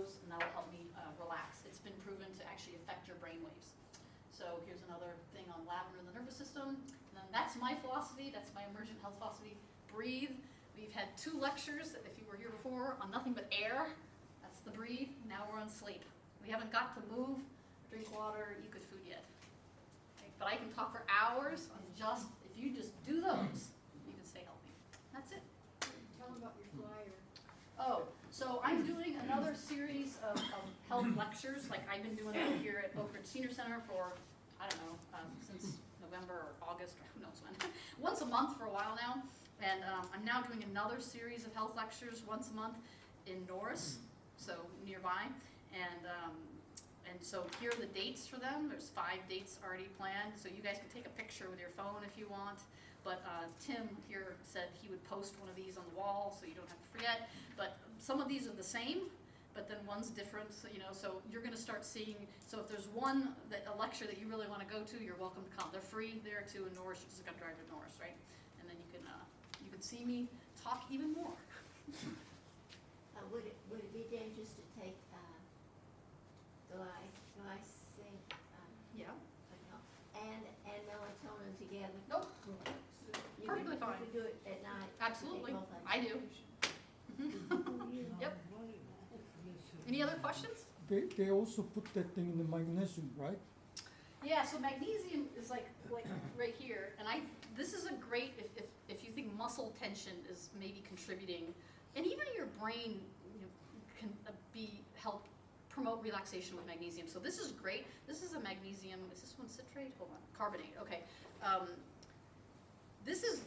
those, and that'll help me relax. It's been proven to actually affect your brain waves. So here's another thing on lavender in the nervous system. And then that's my philosophy, that's my emergent health philosophy. Breathe. We've had 2 lectures, if you were here before, on nothing but air. That's the breathe. Now we're on sleep. We haven't got to move, drink water, eat good food yet. Okay, but I can talk for hours on just, if you just do those, you can stay healthy. That's it. Tell them about your flyer. Oh, so I'm doing another series of health lectures, like I've been doing it here at Oak Ridge Senior Center for, I don't know, since November or August or who knows when. Once a month for a while now. And I'm now doing another series of health lectures once a month in Norris, so nearby. And so here are the dates for them. There's 5 dates already planned, so you guys can take a picture with your phone if you want. But Tim here said he would post one of these on the wall so you don't have to forget. But some of these are the same, but then one's different, so, you know, so you're going to start seeing, so if there's one, a lecture that you really want to go to, you're welcome to come. They're free there too in Norris. You just got to drive to Norris, right? And then you can see me talk even more. Would it be dangerous to take glycine Yeah. and melatonin together? Nope. Perfectly fine. You could do it at night. Absolutely. Take both of them. I do. Yep. Any other questions? They also put that thing in the magnesium, right? Yeah, so magnesium is like right here, and this is a great, if you think muscle tension is maybe contributing, and even your brain, you know, can help promote relaxation with magnesium. So this is great. This is a magnesium, is this one citrate? Hold on, carbonate, okay. This is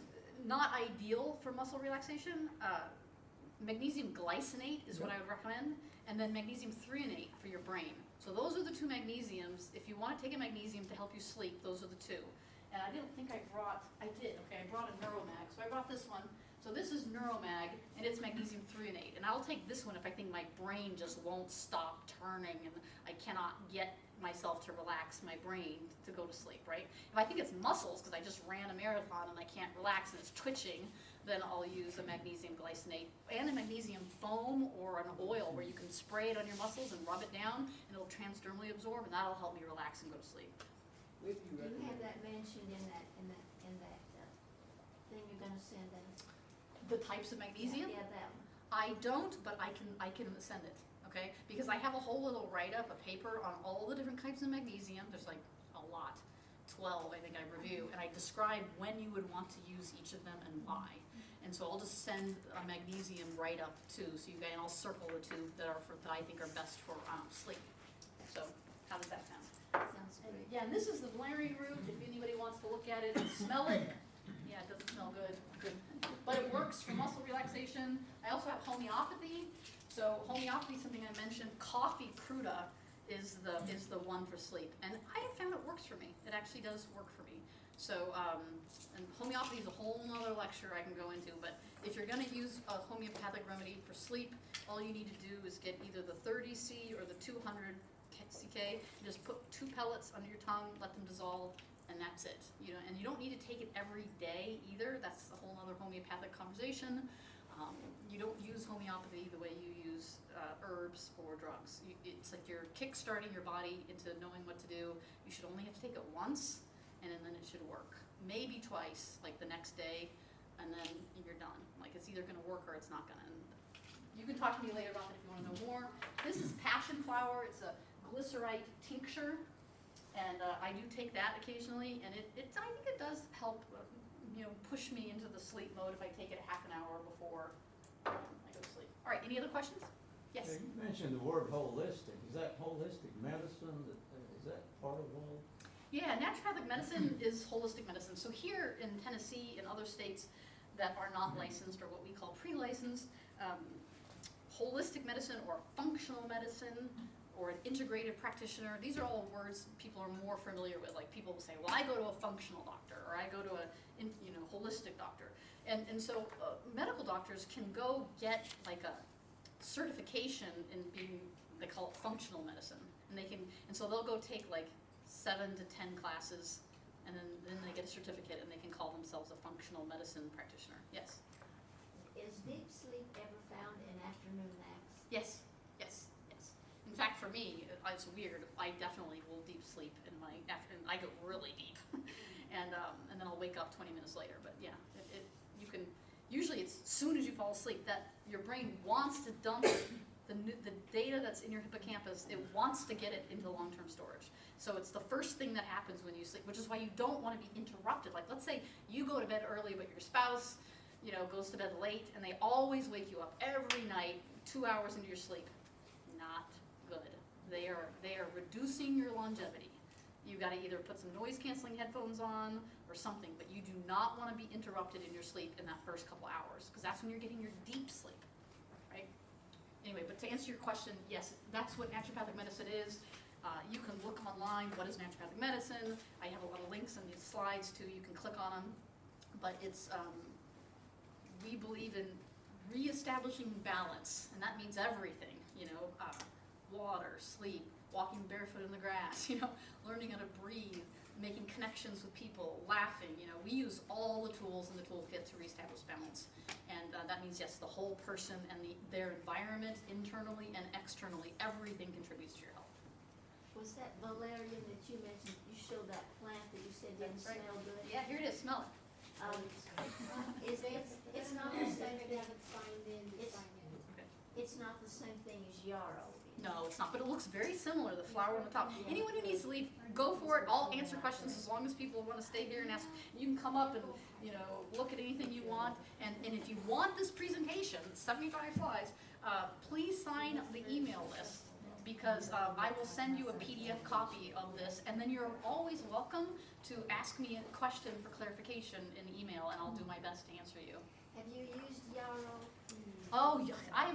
not ideal for muscle relaxation. Magnesium glycinate is what I would recommend, and then magnesium threonate for your brain. So those are the 2 magnesiums. If you want to take a magnesium to help you sleep, those are the 2. And I didn't think I brought a Neuromag. So I brought this one. So this is Neuromag, and it's magnesium threonate. And I'll take this one if I think my brain just won't stop turning and I cannot get myself to relax my brain to go to sleep, right? If I think it's muscles, because I just ran a marathon and I can't relax and it's twitching, then I'll use a magnesium glycinate and a magnesium foam or an oil where you can spray it on your muscles and rub it down, and it'll transdermally absorb, and that'll help me relax and go to sleep. Do you have that mentioned in that thing you're gonna send us? The types of magnesium? Yeah, that one. I don't, but I can send it, okay? Because I have a whole little write-up, a paper on all the different types of magnesium. There's like a lot, 12 I think I review, and I describe when you would want to use each of them and why. And so I'll just send a magnesium write-up too, so you guys, and I'll circle the 2 that I think are best for sleep. So how does that sound? Sounds And, great. yeah, and this is the valerian root, if anybody wants to look at it and smell it. Yeah, it doesn't smell good, but it works for muscle relaxation. I also have homeopathy. So homeopathy is something I mentioned. Coffee cruda is the one for sleep, and I have found it works for me. It actually does work for me. So, and homeopathy is a whole nother lecture I can go into, but if you're gonna use a homeopathic remedy for sleep, all you need to do is get either the 30C or the 200 CK, just put 2 pellets under your tongue, let them dissolve, and that's it. You know, and you don't need to take it every day either. That's a whole other homeopathic conversation. You don't use homeopathy the way you use herbs or drugs. It's like you're kick-starting your body into knowing what to do. You should only have to take it once, and then it should work. Maybe twice, like the next day, and then you're done. Like it's either gonna work or it's not gonna. And you can talk to me later about it if you wanna know more. This is passion flower. It's a glycerite tincture, and I do take that occasionally, and I think it does help, push me into the sleep mode if I take it a half an hour before I go to sleep. All right, any other questions? Yes. You mentioned the word holistic. Is that holistic medicine? Is that part of all? Yeah, naturopathic medicine is holistic medicine. So here in Tennessee and other states that are not licensed, or what we call pre-licensed, holistic medicine or functional medicine or an integrative practitioner, these are all words people are more familiar with. Like people will say, well, I go to a functional doctor, or I go to a holistic doctor. And so medical doctors can go get like a certification in being, they call it functional medicine. And so they'll go take like 7 to 10 classes, and then they get a certificate, and they can call themselves a functional medicine practitioner. Yes? Is deep sleep ever found in afternoon naps? Yes, yes, yes. me, it's weird, I definitely will deep sleep in my afternoon, I go really deep. And then I'll wake up 20 minutes later, but yeah, you can, usually it's as soon as you fall asleep, that your brain wants to dump the data that's in your hippocampus, it wants to get it into long-term storage. So it's the first thing that happens when you sleep, which is why you don't want to be interrupted. Like, let's say you go to bed early, but your spouse, goes to bed late, and they always wake you up every night, 2 hours into your sleep. Not good. They are reducing your longevity. You got to either put some noise-canceling headphones on or something, but you do not want to be interrupted in your sleep in that first couple hours, because that's when you're getting your deep sleep, right? Anyway, but to answer your question, yes, that's what naturopathic medicine is. You can look online, what is naturopathic medicine? I have a lot of links in these slides too, you can click on them. But it's, we believe in reestablishing balance, and that means everything, water, sleep, walking barefoot in the grass, learning how to breathe, making connections with people, laughing, we use all the tools in the toolkit to reestablish balance. And that means, yes, the whole person and their environment, internally and externally, everything contributes to your health. Was that valerian that you mentioned, you showed that plant that you said didn't That's right. smell good? Yeah, here it is, smell it. It's not the same If they thing, haven't signed in, It's- sign in. it's not the same thing as yarrow. No, it's not, but it looks very similar, the flower on the top. Anyone who needs to leave, go for it. I'll answer questions as long as people want to stay here and ask. You can come up and, look at anything you want. And if you want this presentation, 75 slides, please sign the email list, because I will send you a PDF copy of this, and then you're always welcome to ask me a question for clarification in email, and I'll do my best to answer you. Have you used yarrow? Oh, yeah, I